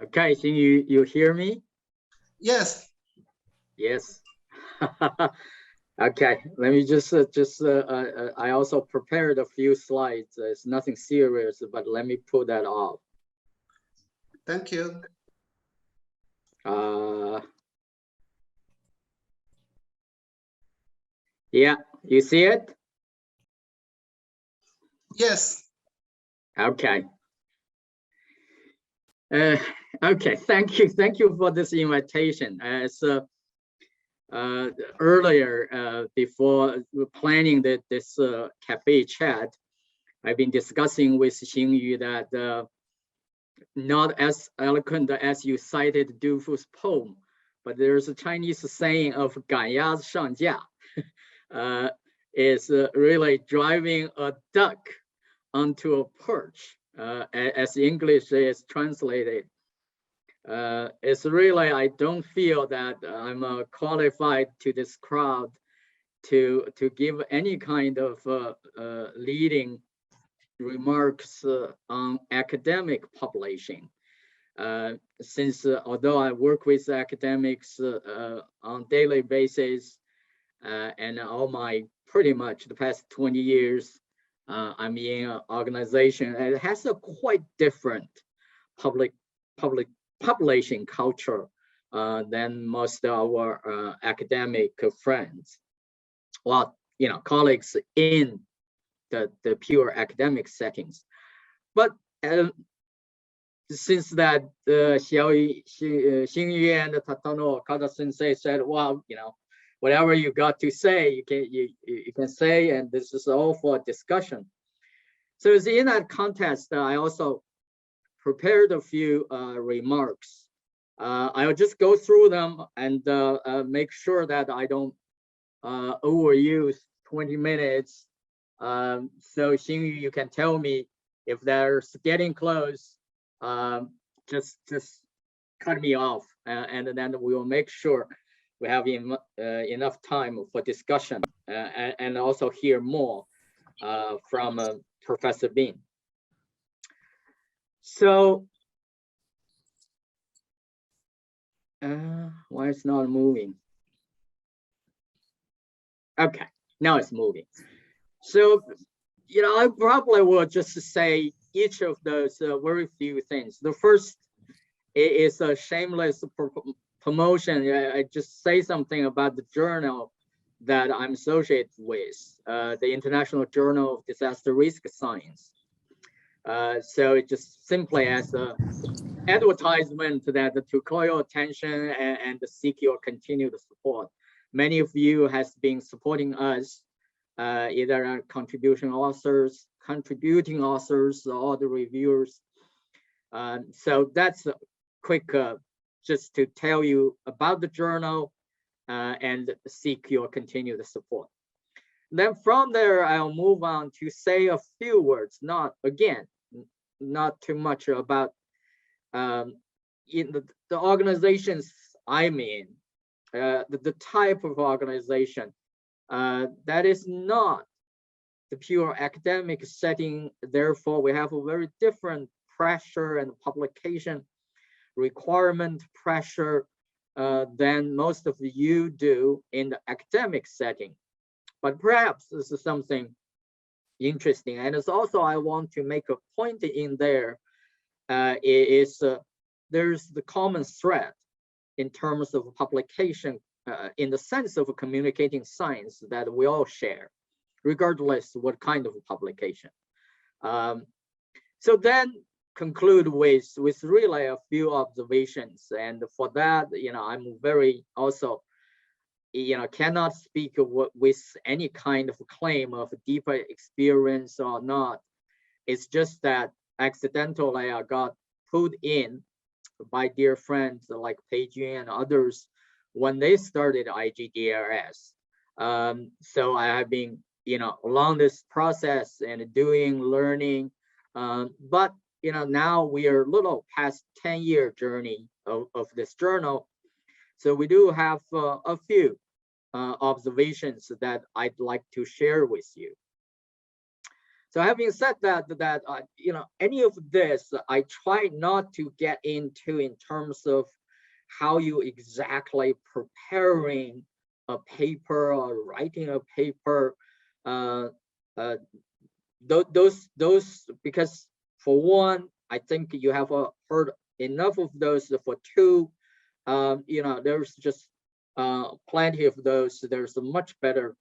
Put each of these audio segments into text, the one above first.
Okay, so you hear me? Yes. Yes. Okay, let me just I also prepared a few slides. It's nothing serious, but let me pull that off. Thank you. Yeah, you see it? Yes. Okay. Okay, thank you for this invitation. Earlier, before planning this cafe chat, I've been discussing with Xingyu that not as eloquent as you cited Du Fu's poem, but there's a Chinese saying of 赶鸭子上架, is really driving a duck onto a perch, as English is translated. It's really, I don't feel that I'm qualified to this crowd to give any kind of leading remarks on academic publishing. Since although I work with academics on daily basis, and all my pretty much the past 20 years, I'm in an organization and it has a quite different publishing culture than most of our academic friends. Well, colleagues in the pure academic settings. But since that Xingyu and Tatano Okada sensei said, well, whatever you got to say, you can say, and this is all for discussion. So it's in that context, I also prepared a few remarks. I'll just go through them and make sure that I don't overuse 20 minutes. So Xingyu, you can tell me if there's getting close, just cut me off, and then we will make sure we have enough time for discussion and also hear more from Professor Bean. So, why it's not moving? Okay, now it's moving. So, I probably will just say each of those very few things. The first is a shameless promotion. I just say something about the journal that I'm associated with, the International Journal of Disaster Risk Science. So it just simply as an advertisement that to call your attention and seek your continued support. Many of you has been supporting us, either contributing authors, or the reviewers. So that's a quick, just to tell you about the journal and seek your continued support. Then from there, I'll move on to say a few words, not too much about in the organizations I'm in, the type of organization that is not the pure academic setting. Therefore, we have a very different pressure and publication requirement pressure than most of you do in the academic setting. But perhaps this is something interesting. And it's also, I want to make a point in there, there's the common thread in terms of publication, in the sense of communicating science that we all share, regardless what kind of publication. So then conclude with really a few observations. And for that, I'm very also, cannot speak with any kind of claim of deeper experience or not. It's just that accidentally I got put in by dear friends like Pei Jun and others when they started IGDRS. So I have been, along this process and learning, but now we are a little past 10-year journey of this journal. So we do have a few observations that I'd like to share with you. So having said that, you know, any of this, I try not to get into in terms of how you exactly preparing a paper or writing a paper. Uh, uh, those because for one, I think you have heard enough of those. For two, you know, there's just plenty of those. There's a much better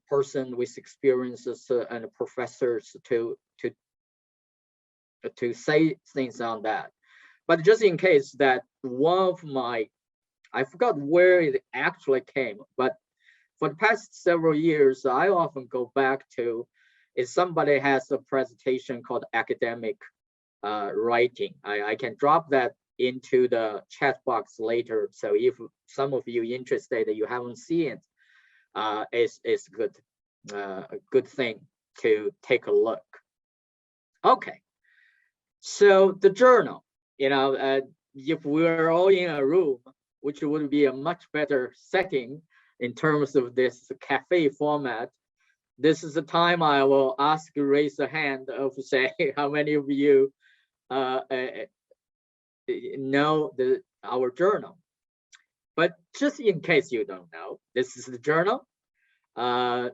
person with experiences and professors to say things on that. But just in case that one of my, I forgot where it actually came, but for the past several years, I often go back to if somebody has a presentation called academic writing. I can drop that into the chat box later. So if some of you interested, you haven't seen it, it's good, a good thing to take a look. Okay, so the journal, you know, if we're all in a room, which would be a much better setting in terms of this cafe format, this is the time I will ask you raise a hand of say how many of you know our journal. But just in case you don't know, this is the journal. So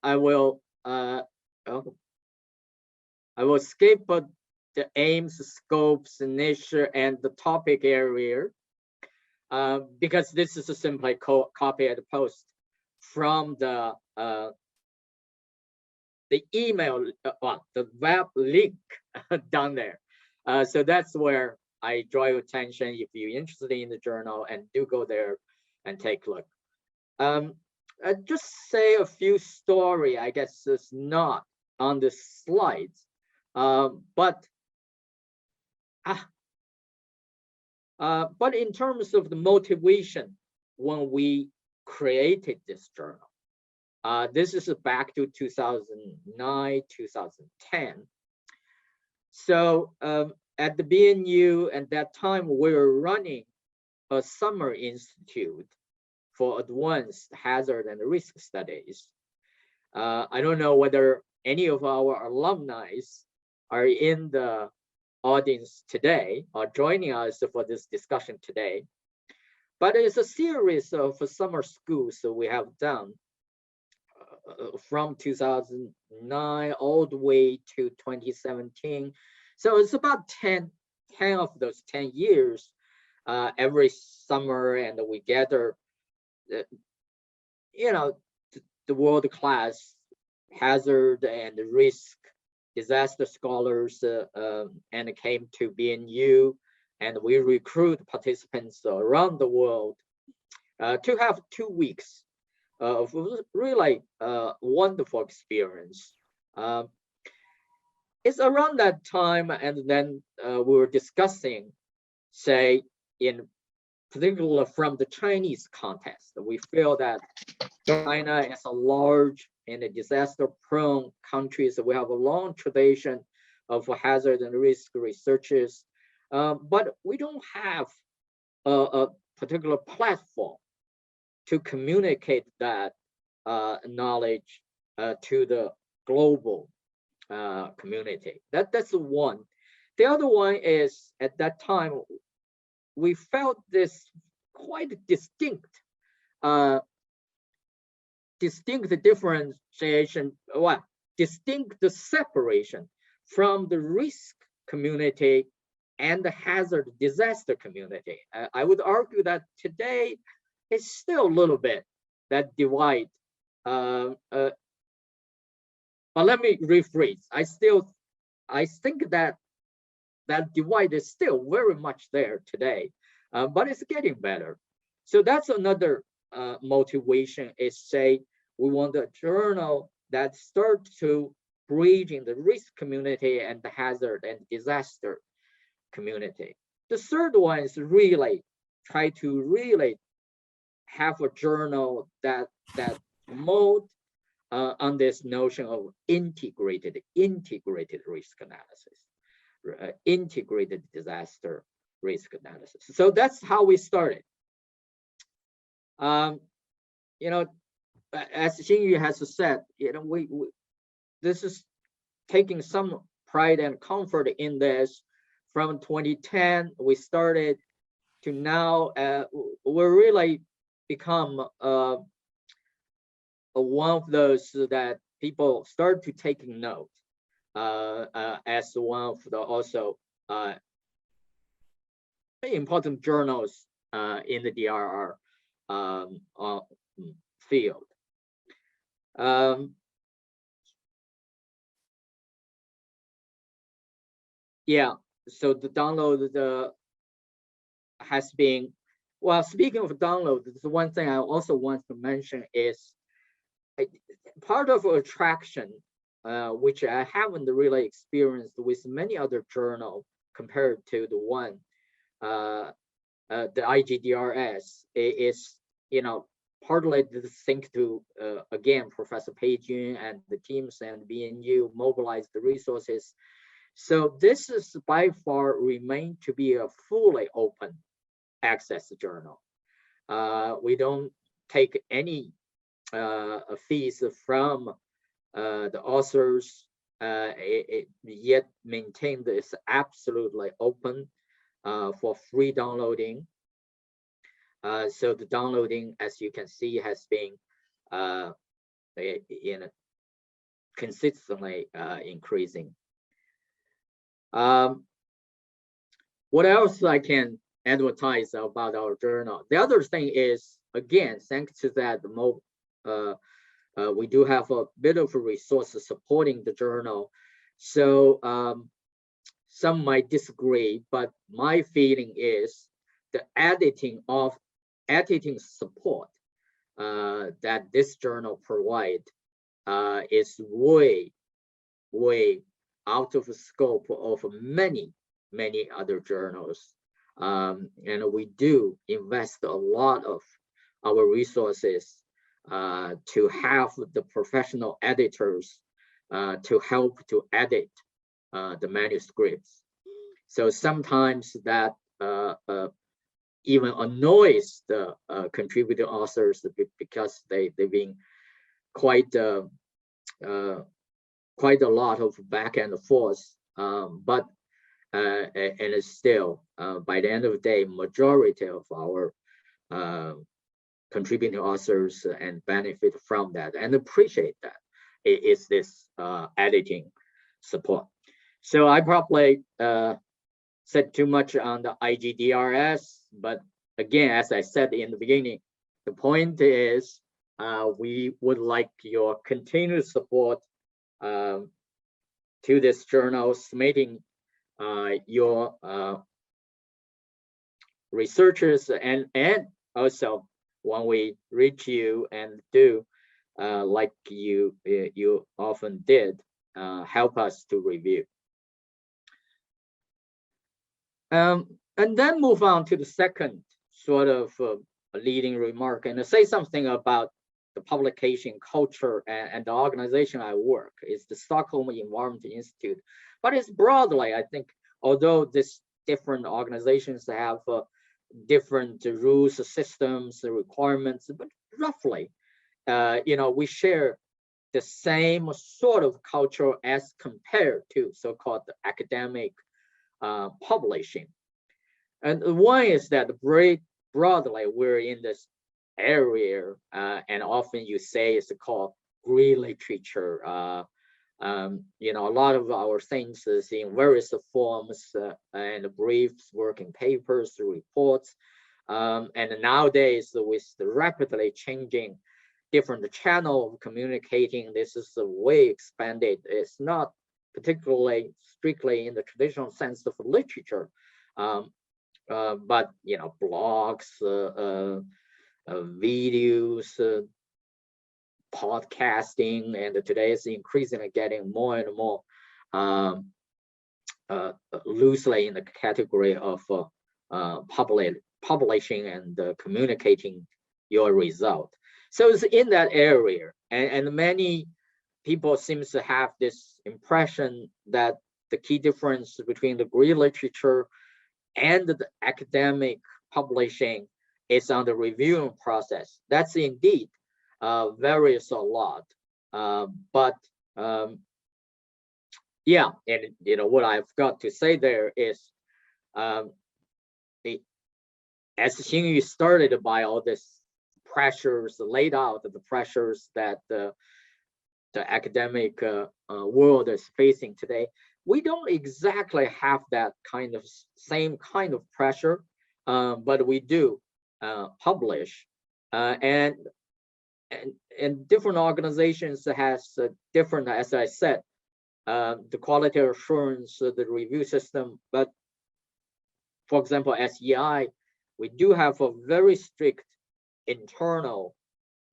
I will skip the aims, scopes, nature, and the topic area because this is a simply copy and post from the email, the web link down there. So that's where I draw your attention if you're interested in the journal, and do go there and take a look. Just say a few story. I guess it's not on the slides, but in terms of the motivation when we created this journal, this is back to 2009, 2010. So at the BNU at that time, we were running a summer institute for advanced hazard and risk studies. I don't know whether any of our alumni are in the audience today or joining us for this discussion today, but it's a series of summer schools that we have done from 2009 all the way to 2017. So it's about 10 of those 10 years every summer, and we gather you know, the world-class hazard and risk disaster scholars and came to BNU, and we recruit participants around the world to have 2 weeks of really wonderful experience. It's around that time, and then we were discussing, say, in particular from the Chinese context, we feel that China is a large and a disaster-prone country, so we have a long tradition of hazard and risk researches, but we don't have a particular platform to communicate that knowledge to the global community. That's the one. The other one is, at that time, we felt this quite distinct differentiation, distinct separation from the risk community and the hazard disaster community. I would argue that today it's still a little bit that divide. But let me rephrase. I think that divide is still very much there today, but it's getting better. So that's another motivation, is say we want a journal that starts to bridging the risk community and the hazard and disaster community. The third one is really try to really have a journal that promote on this notion of integrated risk analysis, integrated disaster risk analysis. So that's how we started. You know, as Xingyu has said, we this is taking some pride and comfort in this. From 2010, we started to now, we're really become one of those that people start to take note as one of the also important journals in the DRR field. Yeah, so the download has been, well, speaking of download, the one thing I also want to mention is part of attraction, which I haven't really experienced with many other journals compared to the one, the IGDRS, is, partly to think to, again, Professor Pei Jun and the teams and BNU mobilize the resources. So this is by far remain to be a fully open access journal. We don't take any fees from the authors, yet maintain this absolutely open for free downloading. So the downloading, as you can see, has been consistently increasing. What else I can advertise about our journal? The other thing is, again, thanks to that, we do have a bit of a resource supporting the journal. So some might disagree, but my feeling is the editing support that this journal provide is way out of the scope of many other journals. And we do invest a lot of our resources to have the professional editors to help to edit the manuscripts. So sometimes that even annoys the contributing authors because they've been quite a lot of back and forth, but and it's still by the end of the day, majority of our contributing authors and benefit from that and appreciate that is this editing support. So I probably said too much on the IGDRS, but again, as I said in the beginning, the point is we would like your continued support to this journal, submitting your researchers, and also when we reach you and do like you often did, help us to review. And then move on to the second sort of leading remark, and to say something about the publication culture and the organization I work is the Stockholm Environment Institute. But it's broadly, I think, although this different organizations have different rules, systems, requirements, but roughly, we share the same sort of culture as compared to so-called academic publishing. And one is that very broadly, we're in this area, and often you say it's called green literature. A lot of our things is in various forms and briefs, working papers, reports. And nowadays, with the rapidly changing different channel of communicating, this is a way expanded. It's not particularly strictly in the traditional sense of literature, but blogs, videos, podcasting, and today is increasingly getting more and more loosely in the category of publishing and communicating your result. So it's in that area, and many people seem to have this impression that the key difference between the green literature and the academic publishing is on the reviewing process. That's indeed varies a lot. But yeah, and what I've got to say there is, as Xingyu started by all this pressures laid out, the pressures that the academic world is facing today, we don't exactly have that kind of same kind of pressure, but we do publish, and different organizations has different, as I said, the quality assurance, the review system. But for example, SEI, we do have a very strict internal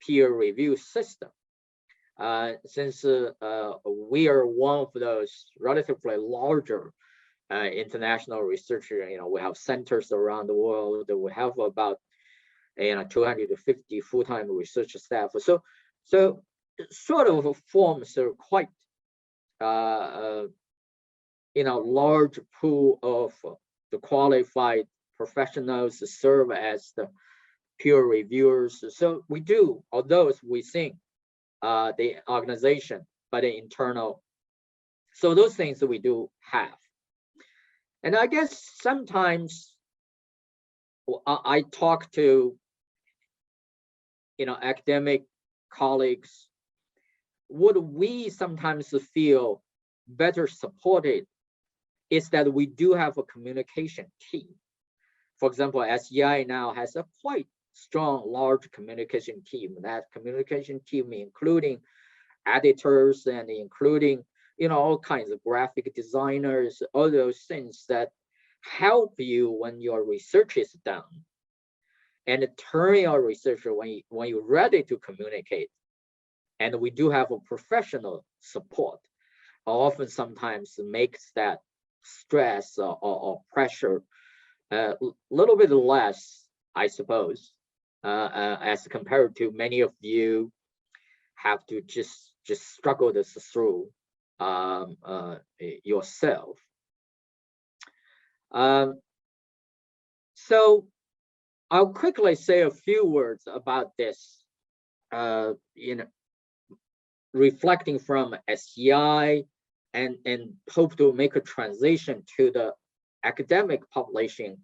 peer review system. Since we are one of those relatively larger international researchers, we have centers around the world. We have about 250 full-time research staff. So sort of forms a quite large pool of the qualified professionals to serve as the peer reviewers. So we do, although we think the organization, but the internal. So those things that we do have. And I guess sometimes I talk to academic colleagues. What we sometimes feel better supported is that we do have a communication team. For example, SEI now has a quite strong, large communication team. That communication team, including editors and including all kinds of graphic designers, all those things that help you when your research is done, and turn your research when you're ready to communicate. And we do have a professional support. Often sometimes makes that stress or pressure a little bit less, I suppose, as compared to many of you have to just struggle this through yourself. So I'll quickly say a few words about this, reflecting from SEI, and hope to make a transition to the academic publishing.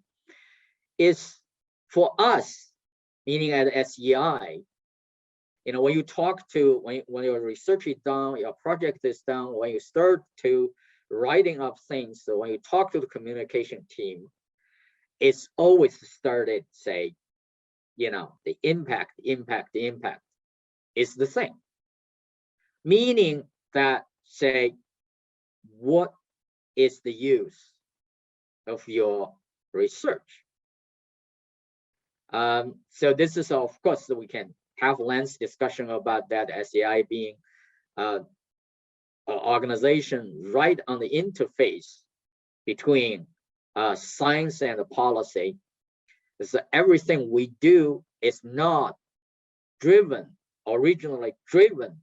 Is for us, meaning at SEI, when you talk to, when your research is done, your project is done, when you start to writing up things, so when you talk to the communication team, it's always started say, the impact is the same. Meaning that, say, what is the use of your research? So this is, of course, we can have lengthy discussion about that, SEI being an organization right on the interface between science and policy. So everything we do is not originally driven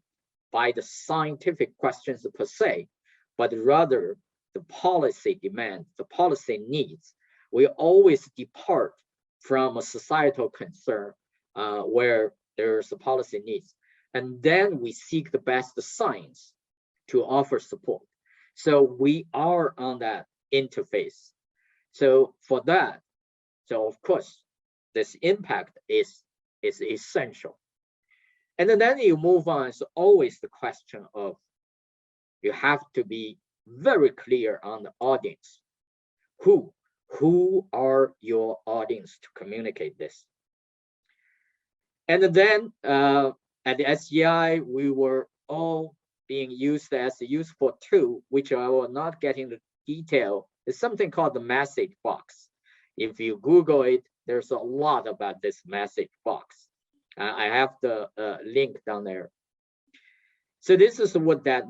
by the scientific questions per se, but rather the policy demand, the policy needs. We always depart from a societal concern where there's a policy needs, and then we seek the best science to offer support. So we are on that interface. So for that, so of course, this impact is essential. And then you move on, it's always the question of, you have to be very clear on the audience. Who are your audience to communicate this? And then at the SEI, we were all being used as a useful tool, which I will not get into detail. It's something called the message box. If you Google it, there's a lot about this message box. I have the link down there. So this is what that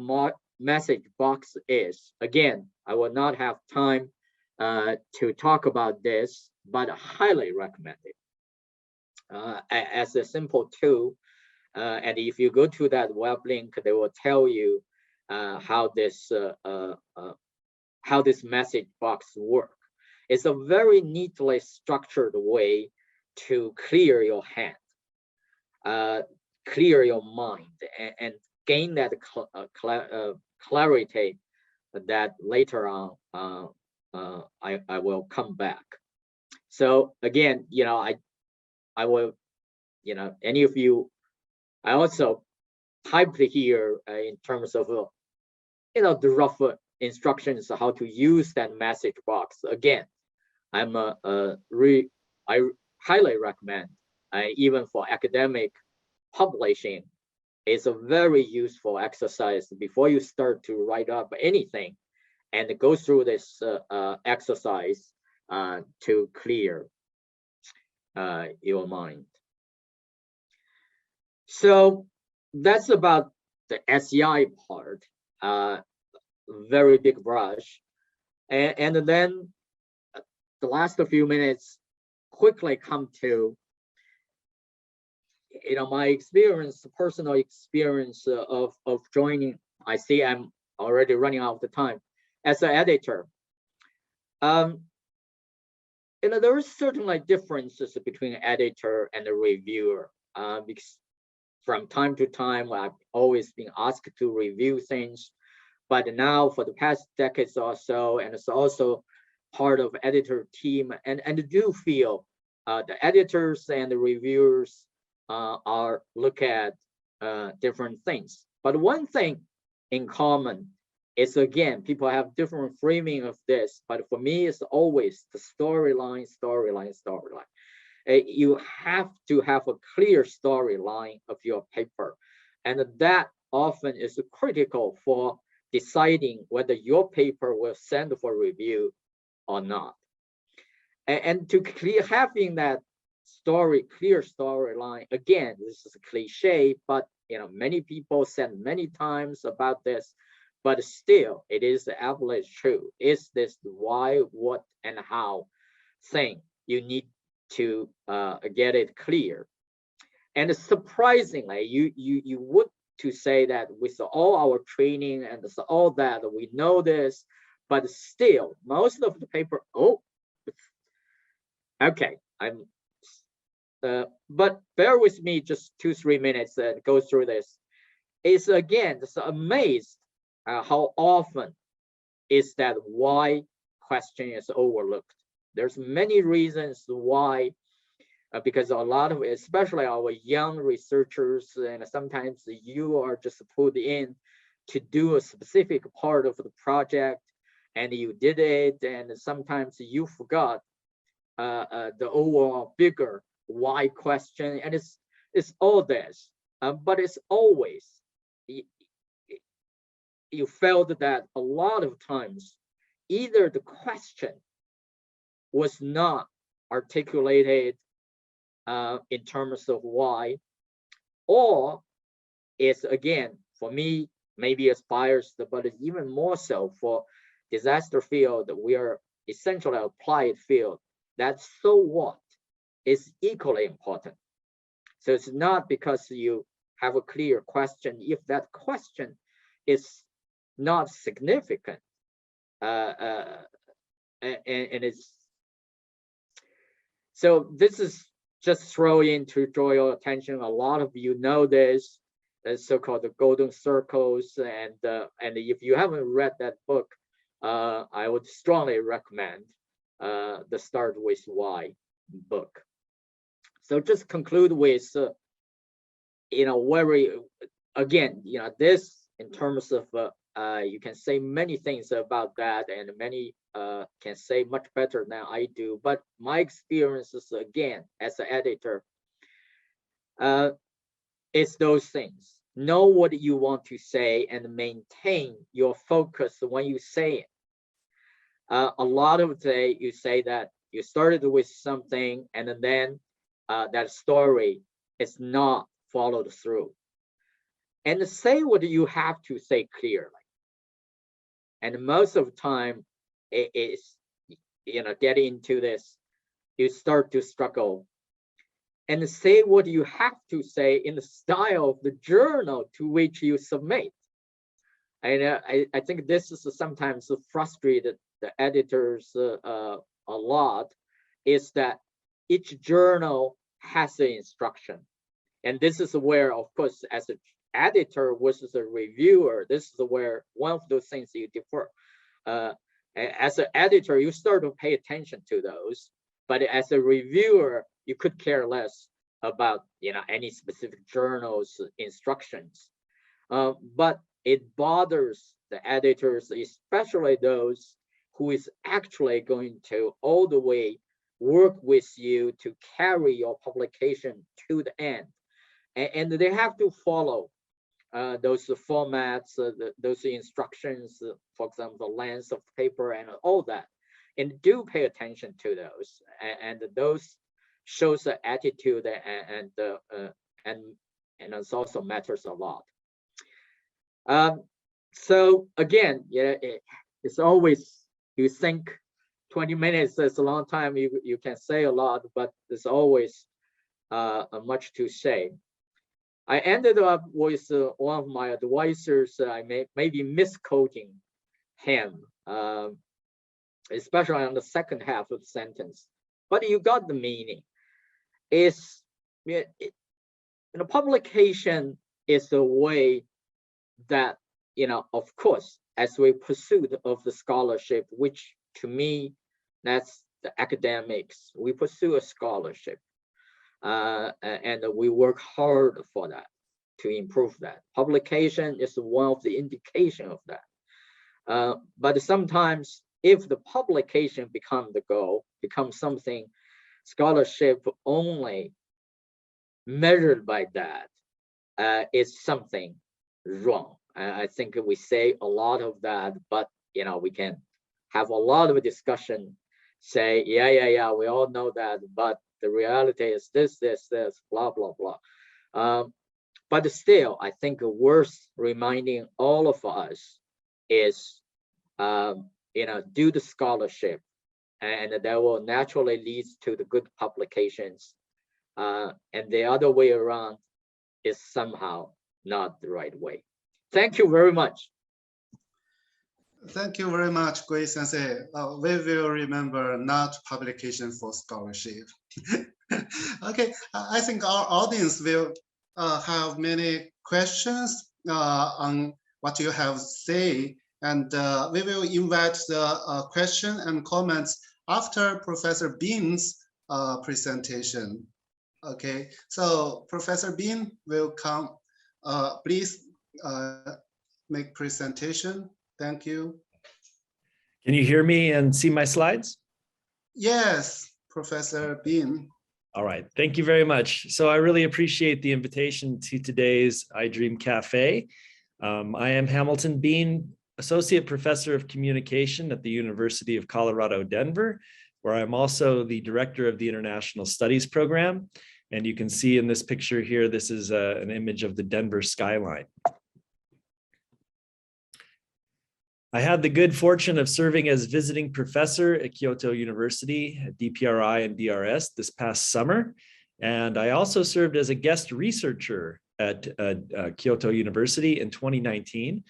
message box is. Again, I will not have time to talk about this, but I highly recommend it as a simple tool. And if you go to that web link, they will tell you how this message box works. It's a very neatly structured way to clear your hand. clear your mind and gain that clarity that later on I will come back. So again, I will, any of you, I also typed here in terms of the rough instructions how to use that message box. Again, I highly recommend, even for academic publishing, it's a very useful exercise before you start to write up anything, and go through this exercise to clear your mind. So that's about the SEI part, very big brush. And then the last few minutes quickly come to my experience, personal experience of joining. I see I'm already running out of the time as an editor. There is certainly differences between editor and a reviewer, because from time to time I've always been asked to review things, but now for the past decades or so, and it's also part of editor team, and do feel the editors and the reviewers are look at different things. But one thing in common is, again, people have different framing of this, but for me it's always the storyline. You have to have a clear storyline of your paper, and that often is critical for deciding whether your paper will send for review or not. And to having that clear storyline, again, this is a cliche, but many people said many times about this, but still it is absolutely true. Is this why, what, and how thing you need to get it clear? And surprisingly, you would to say that with all our training and all that, we know this, but still most of the paper, okay, but bear with me just 2-3 minutes and go through this. It's again just amazed how often is that why question is overlooked. There's many reasons why, because a lot of, especially our young researchers, and sometimes you are just put in to do a specific part of the project, and you did it, and sometimes you forgot the overall bigger why question, and it's all this, but it's always you felt that a lot of times either the question was not articulated in terms of why, or it's, again, for me, maybe it's biased, but it's even more so for disaster field. We are essentially applied field. That so what is equally important. So it's not because you have a clear question. If that question is not significant, and it's, so this is just throw in to draw your attention. A lot of you know this, so-called the golden circles, and if you haven't read that book, I would strongly recommend the Start with Why book. So just conclude with, very, again, this in terms of, you can say many things about that, and many can say much better than I do. But my experiences, again, as an editor, it's those things. Know what you want to say and maintain your focus when you say it. A lot of the day you say that you started with something, and then that story is not followed through. And say what you have to say clearly. And most of the time, it is, getting into this, you start to struggle. And say what you have to say in the style of the journal to which you submit. And I think this is sometimes frustrated the editors a lot, is that each journal has an instruction. And this is where, of course, as an editor versus a reviewer, this is where one of those things you differ. As an editor, you start to pay attention to those, but as a reviewer, you could care less about any specific journal's instructions. But it bothers the editors, especially those who is actually going to all the way work with you to carry your publication to the end. And they have to follow those formats, those instructions, for example, the length of the paper and all that. And do pay attention to those. And those shows the attitude and it also matters a lot. So again, it's always, you think 20 minutes is a long time, you can say a lot, but there's always much to say. I ended up with one of my advisors. I may be misquoting him, especially on the second half of the sentence, but you got the meaning. Is publication is a way that, of course, as we pursuit of the scholarship, which to me, that's the academics, we pursue a scholarship. And we work hard for that, to improve that. Publication is one of the indication of that. But sometimes if the publication becomes the goal, becomes something scholarship only measured by that, is something wrong. I think we say a lot of that, but we can have a lot of discussion, say, yeah, we all know that, but the reality is this, blah, blah, blah. But still, I think worth reminding all of us is, do the scholarship, and that will naturally lead to the good publications. And the other way around is somehow not the right way. Thank you very much. Thank you very much, Guoyi Sensei. We will remember not publication for scholarship. Okay, I think our audience will have many questions on what you have say, and we will invite the question and comments after Professor Bean's presentation. Okay, so Professor Bean will come. Please make presentation. Thank you. Can you hear me and see my slides? Yes, Professor Bean. All right, thank you very much. So I really appreciate the invitation to today's iDRiM Cafe. I am Hamilton Bean, Associate Professor of Communication at the University of Colorado, Denver, where I'm also the Director of the International Studies Program. And you can see in this picture here, this is an image of the Denver skyline. I had the good fortune of serving as visiting professor at Kyoto University at DPRI and DRS this past summer. And I also served as a guest researcher at Kyoto University in 2019.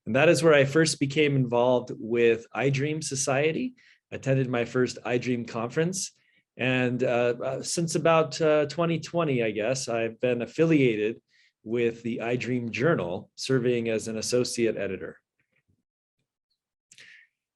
And that is where I first became involved with iDRiM Society, attended my first iDRiM conference. And since about 2020, I guess, I've been affiliated with the iDRiM Journal, serving as an associate editor.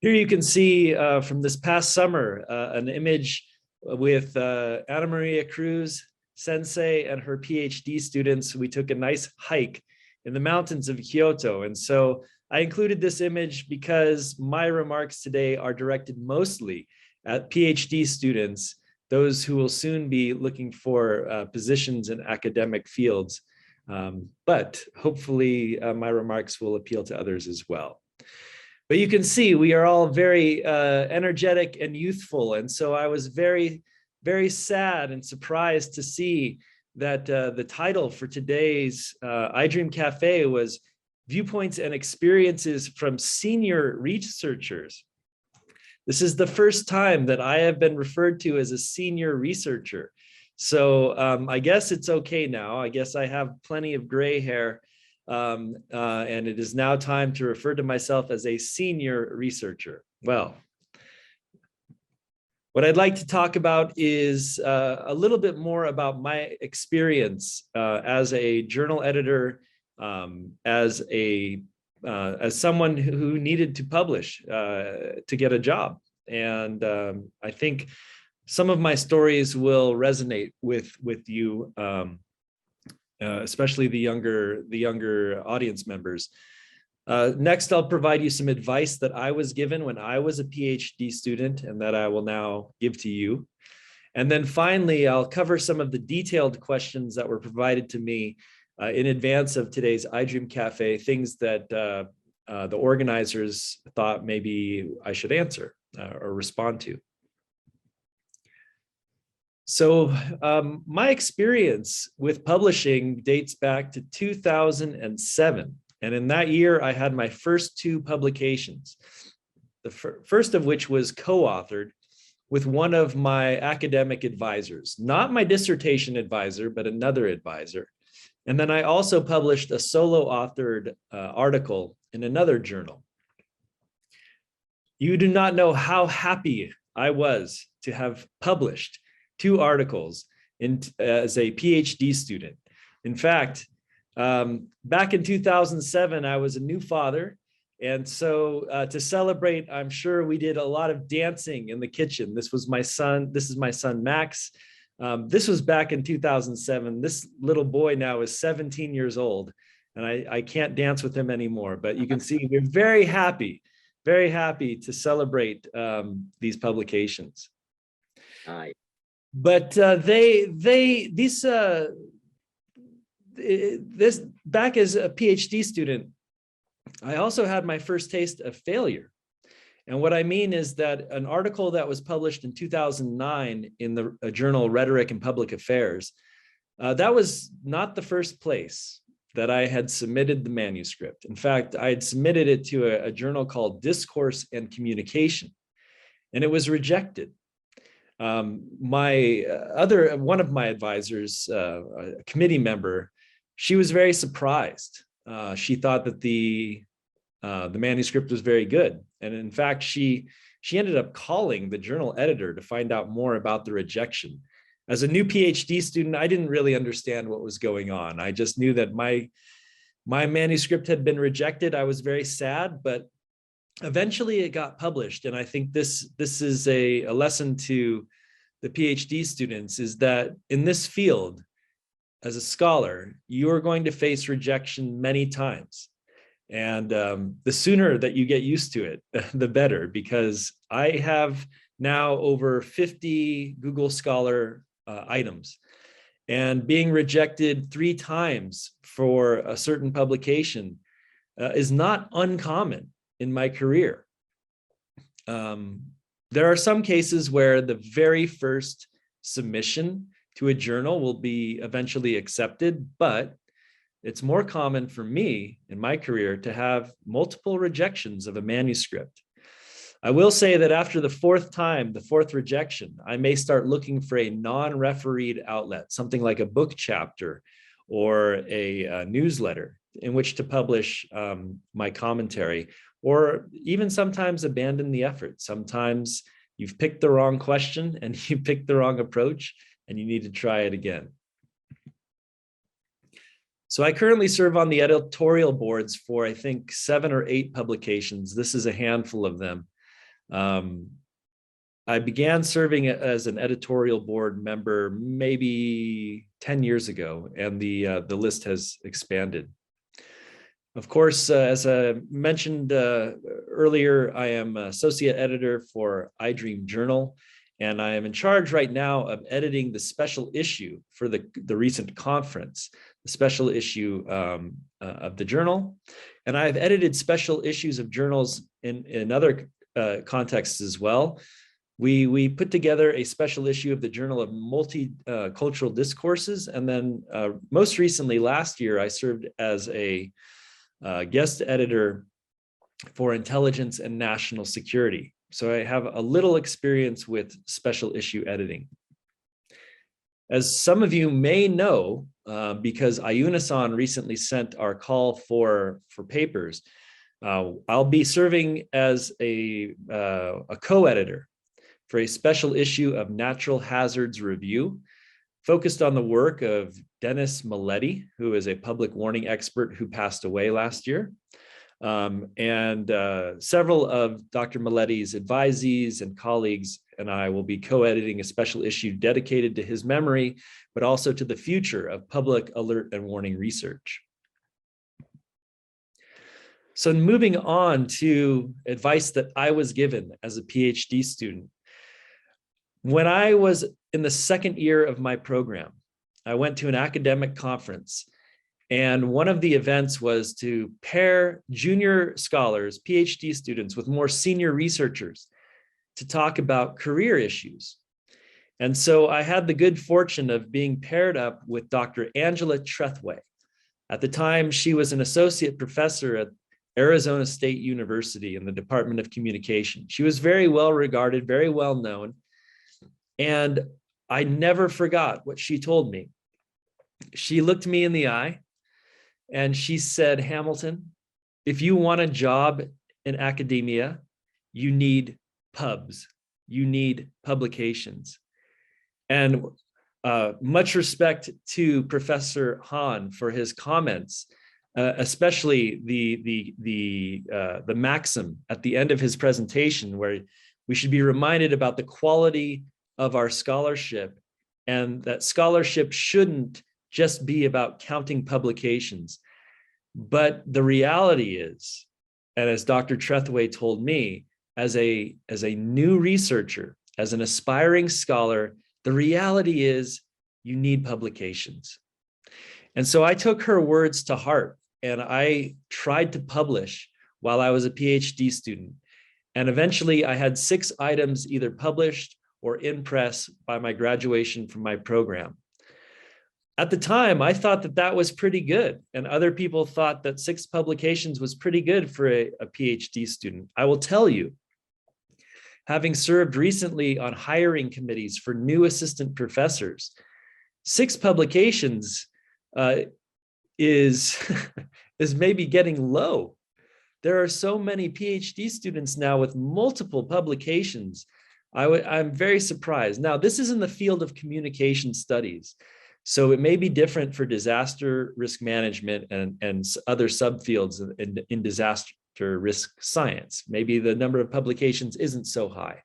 Here you can see from this past summer, an image with Ana Maria Cruz Sensei and her PhD students. We took a nice hike in the mountains of Kyoto. And so I included this image because my remarks today are directed mostly at PhD students, those who will soon be looking for positions in academic fields. But hopefully my remarks will appeal to others as well. But you can see we are all very energetic and youthful. And so I was very, very sad and surprised to see that the title for today's iDRiM Cafe was Viewpoints and Experiences from Senior Researchers. This is the first time that I have been referred to as a senior researcher. So I guess it's okay now. I guess I have plenty of gray hair. And it is now time to refer to myself as a senior researcher. Well, What I'd like to talk about is a little bit more about my experience as a journal editor, as someone who needed to publish to get a job. And I think some of my stories will resonate with you, especially the younger audience members. Next, I'll provide you some advice that I was given when I was a PhD student and that I will now give to you. And then finally, I'll cover some of the detailed questions that were provided to me in advance of today's iDRiM Cafe, things that the organizers thought maybe I should answer or respond to. So my experience with publishing dates back to 2007. And in that year, I had my first 2 publications, the first of which was co-authored with one of my academic advisors, not my dissertation advisor, but another advisor. And then I also published a solo authored article in another journal. You do not know how happy I was to have published 2 articles as a PhD student. In fact, back in 2007, I was a new father. And so to celebrate, I'm sure we did a lot of dancing in the kitchen. This is my son, Max. This was back in 2007. This little boy now is 17 years old, and I can't dance with him anymore. But you can see we're very happy to celebrate these publications. Hi. But this back as a PhD student, I also had my first taste of failure. And what I mean is that an article that was published in 2009 in the journal Rhetoric and Public Affairs, that was not the first place that I had submitted the manuscript. In fact, I had submitted it to a journal called Discourse and Communication, and it was rejected. One of my advisors, a committee member, she was very surprised. She thought that the manuscript was very good. And in fact, she ended up calling the journal editor to find out more about the rejection. As a new PhD student, I didn't really understand what was going on. I just knew that my manuscript had been rejected. I was very sad, but eventually it got published. And I think this is a lesson to the PhD students, is that in this field, as a scholar, you are going to face rejection many times. And the sooner that you get used to it, the better, because I have now over 50 Google Scholar items, and being rejected 3 times for a certain publication is not uncommon in my career. There are some cases where the very first submission to a journal will be eventually accepted, but it's more common for me in my career to have multiple rejections of a manuscript. I will say that after the 4th time, the 4th rejection, I may start looking for a non-refereed outlet, something like a book chapter or a newsletter in which to publish my commentary, or even sometimes abandon the effort. Sometimes you've picked the wrong question and you picked the wrong approach and you need to try it again. So I currently serve on the editorial boards for, I think, 7 or 8 publications. This is a handful of them. I began serving as an editorial board member maybe 10 years ago, and the list has expanded. Of course, as I mentioned earlier, I am associate editor for iDRiM Journal, and I am in charge right now of editing the special issue for the recent conference, the special issue of the journal. And I've edited special issues of journals in other contexts as well. We put together a special issue of the Journal of Multicultural Discourses. And then most recently, last year, I served as a guest editor for Intelligence and National Security. So I have a little experience with special issue editing. As some of you may know, because IUNISON recently sent our call for papers, I'll be serving as a co-editor for a special issue of Natural Hazards Review, focused on the work of Dennis Milletti, who is a public warning expert who passed away last year. Several of Dr. Milletti's advisees and colleagues and I will be co-editing a special issue dedicated to his memory, but also to the future of public alert and warning research. So moving on to advice that I was given as a PhD student. When I was in the second year of my program, I went to an academic conference, and one of the events was to pair junior scholars, PhD students, with more senior researchers to talk about career issues. And so I had the good fortune of being paired up with Dr. Angela Trethway. At the time, she was an associate professor at Arizona State University in the Department of Communication. She was very well regarded, very well known, and I never forgot what she told me. She looked me in the eye and she said, "Hamilton, if you want a job in academia, you need pubs, you need publications." And much respect to Professor Hahn for his comments, especially the maxim at the end of his presentation, where we should be reminded about the quality of our scholarship, and that scholarship shouldn't just be about counting publications. But the reality is, and as Dr. Trethway told me, as a new researcher, as an aspiring scholar, the reality is you need publications. And so I took her words to heart, and I tried to publish while I was a PhD student. And eventually I had 6 items either published or in press by my graduation from my program. At the time, I thought that that was pretty good, and other people thought that 6 publications was pretty good for a PhD student. I will tell you, having served recently on hiring committees for new assistant professors, 6 publications is maybe getting low. There are so many PhD students now with multiple publications. I'm very surprised. Now, this is in the field of communication studies, so it may be different for disaster risk management and other subfields in disaster risk science. Maybe the number of publications isn't so high.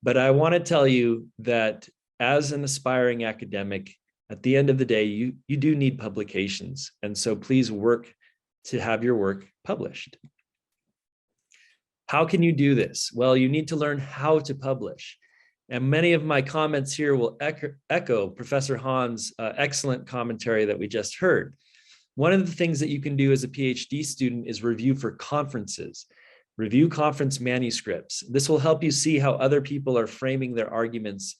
But I want to tell you that as an aspiring academic, at the end of the day, you do need publications. And so please work to have your work published. How can you do this? Well, you need to learn how to publish. And many of my comments here will echo Professor Hahn's excellent commentary that we just heard. One of the things that you can do as a PhD student is review for conferences, review conference manuscripts. This will help you see how other people are framing their arguments.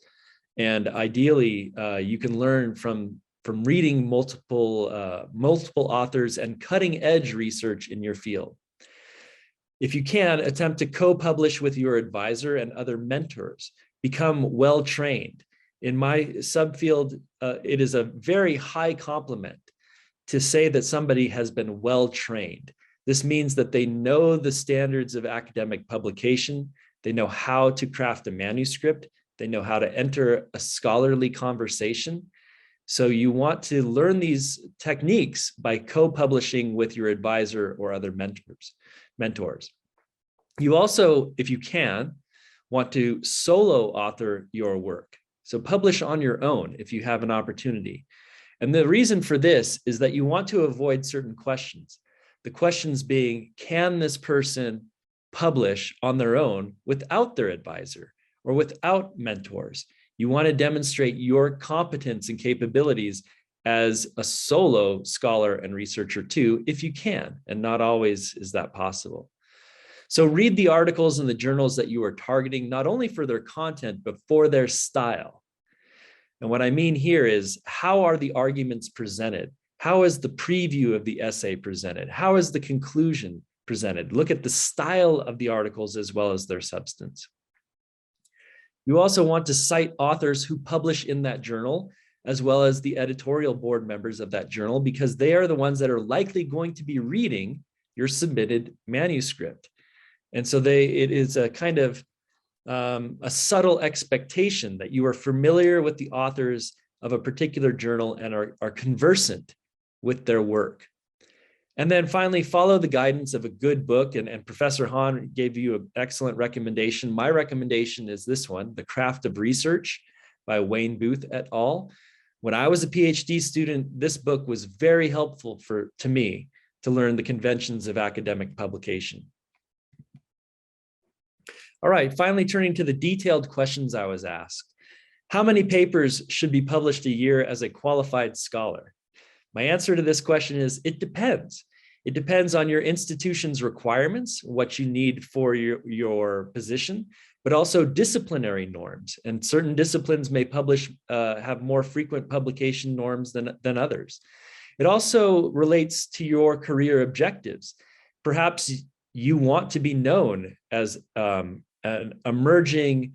And ideally, you can learn from reading multiple authors and cutting edge research in your field. If you can, attempt to co-publish with your advisor and other mentors. Become well-trained. In my subfield, it is a very high compliment to say that somebody has been well-trained. This means that they know the standards of academic publication, they know how to craft a manuscript, they know how to enter a scholarly conversation. So you want to learn these techniques by co-publishing with your advisor or other mentors. You also, if you can, want to solo author your work. So publish on your own if you have an opportunity. And the reason for this is that you want to avoid certain questions. The questions being, can this person publish on their own without their advisor or without mentors? You want to demonstrate your competence and capabilities as a solo scholar and researcher too, if you can, and not always is that possible. So read the articles in the journals that you are targeting, not only for their content, but for their style. And what I mean here is, how are the arguments presented? How is the preview of the essay presented? How is the conclusion presented? Look at the style of the articles as well as their substance. You also want to cite authors who publish in that journal, as well as the editorial board members of that journal, because they are the ones that are likely going to be reading your submitted manuscript. And so it is a kind of a subtle expectation that you are familiar with the authors of a particular journal and are conversant with their work. And then finally, follow the guidance of a good book. And Professor Han gave you an excellent recommendation. My recommendation is this one, The Craft of Research by Wayne Booth et al. When I was a PhD student, this book was very helpful to me to learn the conventions of academic publication. All right, finally turning to the detailed questions I was asked. How many papers should be published a year as a qualified scholar? My answer to this question is, it depends. It depends on your institution's requirements, what you need for your position, but also disciplinary norms. And certain disciplines may have more frequent publication norms than others. It also relates to your career objectives. Perhaps you want to be known as an emerging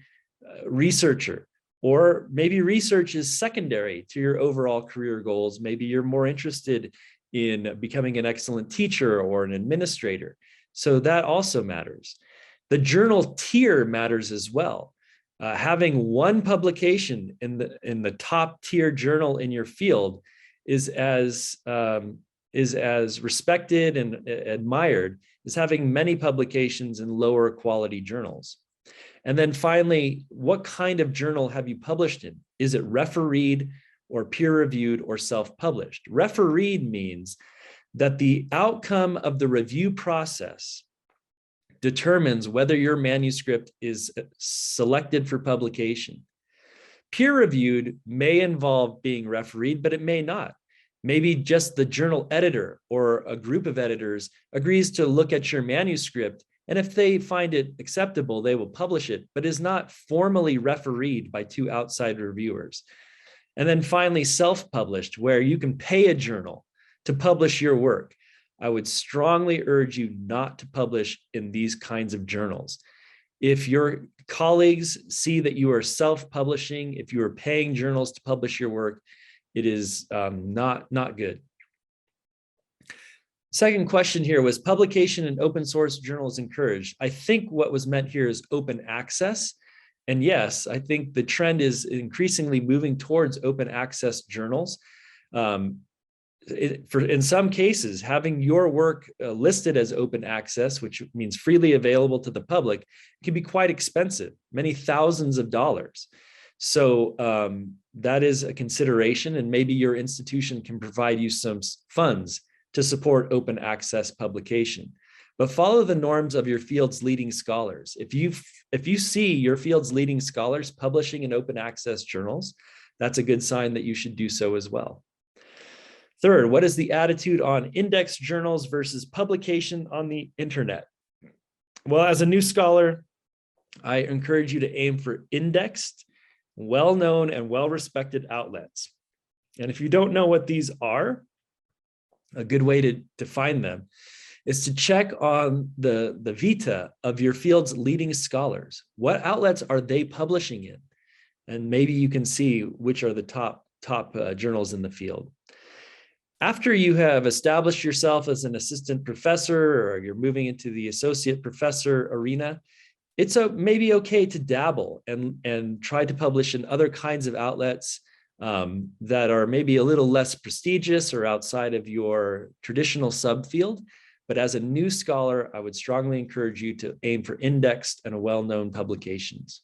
researcher, or maybe research is secondary to your overall career goals. Maybe you're more interested in becoming an excellent teacher or an administrator. So that also matters. The journal tier matters as well. Having one publication in the top tier journal in your field is as respected and admired as having many publications in lower quality journals. And then finally, what kind of journal have you published in? Is it refereed or peer-reviewed or self-published? Refereed means that the outcome of the review process determines whether your manuscript is selected for publication. Peer-reviewed may involve being refereed, but it may not. Maybe just the journal editor or a group of editors agrees to look at your manuscript, and if they find it acceptable, they will publish it, but is not formally refereed by two outside reviewers. And then finally, self-published, where you can pay a journal to publish your work. I would strongly urge you not to publish in these kinds of journals. If your colleagues see that you are self-publishing, if you are paying journals to publish your work, it is not good. Second question here was, publication in open source journals encouraged? I think what was meant here is open access. And yes, I think the trend is increasingly moving towards open access journals. In some cases, having your work listed as open access, which means freely available to the public, can be quite expensive, many thousands of dollars. So that is a consideration, and maybe your institution can provide you some funds to support open access publication. But follow the norms of your field's leading scholars. If you see your field's leading scholars publishing in open access journals, that's a good sign that you should do so as well. Third, what is the attitude on index journals versus publication on the internet? Well, as a new scholar, I encourage you to aim for indexed, well-known and well-respected outlets. And if you don't know what these are, a good way to find them is to check on the vita of your field's leading scholars. What outlets are they publishing in? And maybe you can see which are the top journals in the field. After you have established yourself as an assistant professor, or you're moving into the associate professor arena, it's maybe okay to dabble and try to publish in other kinds of outlets that are maybe a little less prestigious or outside of your traditional subfield. But as a new scholar, I would strongly encourage you to aim for indexed and well-known publications.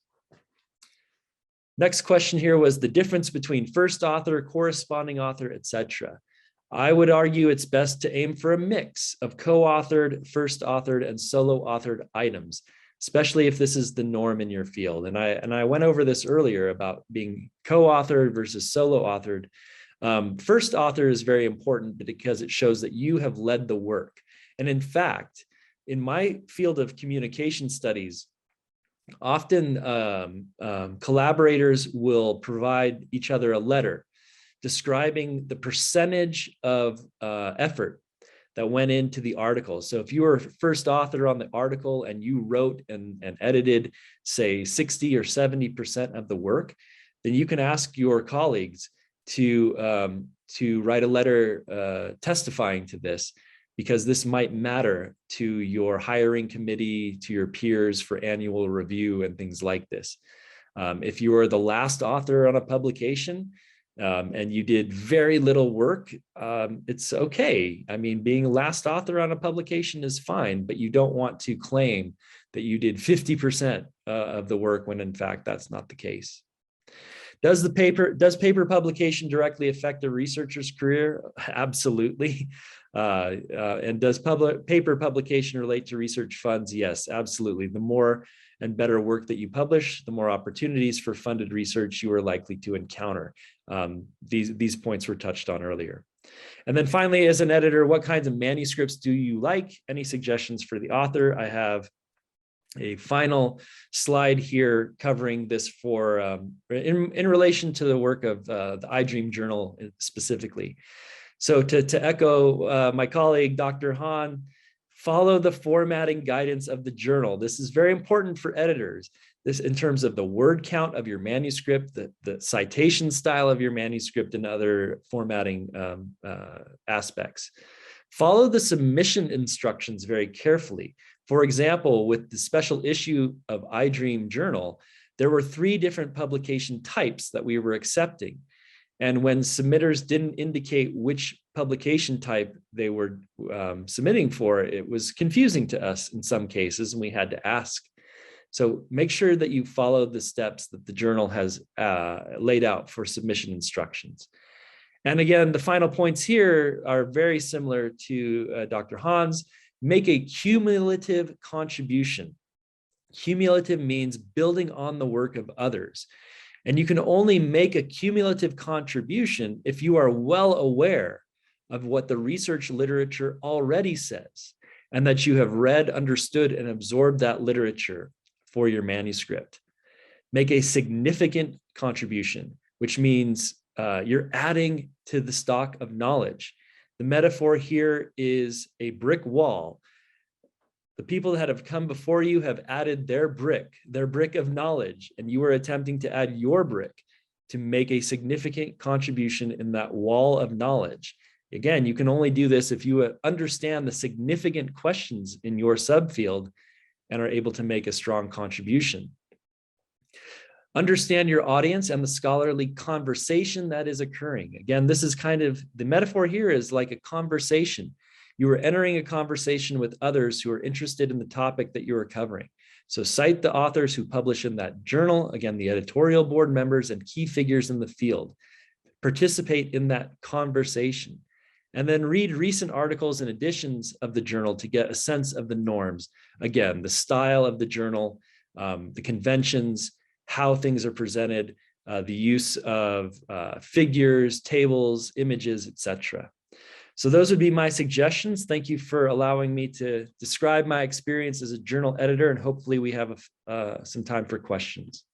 Next question here was the difference between first author, corresponding author, etc. I would argue it's best to aim for a mix of co-authored, first authored, and solo authored items, especially if this is the norm in your field. And I went over this earlier about being co-authored versus solo authored. First author is very important because it shows that you have led the work. And in fact, in my field of communication studies, often collaborators will provide each other a letter describing the percentage of effort that went into the article. So if you were first author on the article and you wrote and edited, say 60 or 70% of the work, then you can ask your colleagues to write a letter testifying to this, because this might matter to your hiring committee, to your peers for annual review and things like this. If you are the last author on a publication and you did very little work, it's okay. I mean, being last author on a publication is fine, but you don't want to claim that you did 50% of the work when in fact that's not the case. Does paper publication directly affect a researcher's career? Absolutely. And does paper publication relate to research funds? Yes, absolutely. The more and better work that you publish, the more opportunities for funded research you are likely to encounter. These points were touched on earlier. And then finally, as an editor, what kinds of manuscripts do you like? Any suggestions for the author? I have a final slide here covering this for in relation to the work of the IDRiM journal specifically. So to echo my colleague, Dr. Han, follow the formatting guidance of the journal. This is very important for editors. This in terms of the word count of your manuscript, the citation style of your manuscript, and other formatting aspects. Follow the submission instructions very carefully. For example, with the special issue of IDRiM journal, there were 3 different publication types that we were accepting. And when submitters didn't indicate which publication type they were submitting for, it was confusing to us in some cases, and we had to ask. So make sure that you follow the steps that the journal has laid out for submission instructions. And again, the final points here are very similar to Dr. Han's. Make a cumulative contribution. Cumulative means building on the work of others. And you can only make a cumulative contribution if you are well aware of what the research literature already says, and that you have read, understood, and absorbed that literature for your manuscript. Make a significant contribution, which means you're adding to the stock of knowledge. The metaphor here is a brick wall. The people that have come before you have added their brick of knowledge, and you are attempting to add your brick to make a significant contribution in that wall of knowledge. Again, you can only do this if you understand the significant questions in your subfield and are able to make a strong contribution. Understand your audience and the scholarly conversation that is occurring. Again, this is kind of, the metaphor here is like a conversation. You are entering a conversation with others who are interested in the topic that you are covering. So cite the authors who publish in that journal, again, the editorial board members and key figures in the field. Participate in that conversation. And then read recent articles and editions of the journal to get a sense of the norms. Again, the style of the journal, the conventions, how things are presented, the use of figures, tables, images, etc. So those would be my suggestions. Thank you for allowing me to describe my experience as a journal editor, and hopefully we have some time for questions.